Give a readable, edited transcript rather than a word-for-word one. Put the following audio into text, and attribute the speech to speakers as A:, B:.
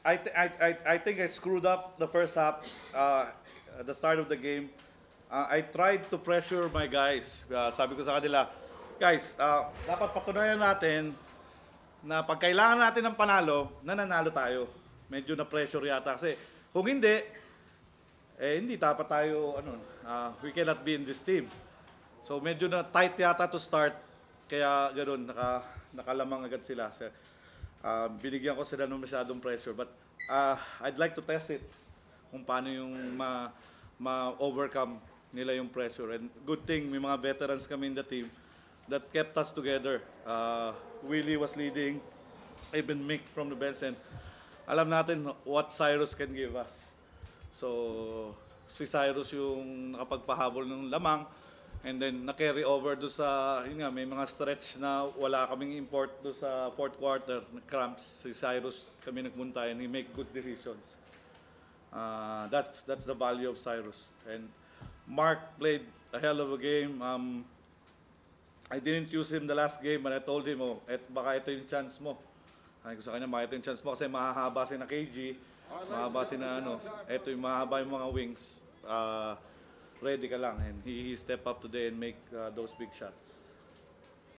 A: I think I screwed up the first half, at the start of the game. I tried to pressure my guys. Sabi ko sa kanila, guys, dapat patunayan natin na pag kailangan natin ng panalo, nananalo tayo. Medyo na pressure yata kasi kung hindi, hindi dapat tayo, we cannot be in this team. So medyo na tight yata to start, kaya ganoon, nakalamang agad sila. So, binigyan ko sila ng masyadong pressure, but I'd like to test it kung paano yung ma-overcome nila yung pressure. And good thing, may mga veterans kami in the team that kept us together. Willie was leading, even Mick from the bench, and alam natin what Cyrus can give us. So, si Cyrus yung nakapagpahabol ng lamang, and then na-carry over do sa, yun nga, may mga stretch na wala kaming import do sa fourth quarter, na cramps. Si Cyrus kami nagpunta and he make good decisions. That's the value of Cyrus. And Mark played a hell of a game. I didn't use him the last game, but I told him, baka ito yung chance mo. Sabi ko sa kanya, baka ito yung chance mo kasi mahahaba si na KG, mahaba si na ito yung mahaba yung mga wings. Ready ka lang, and he step up today and make those big shots.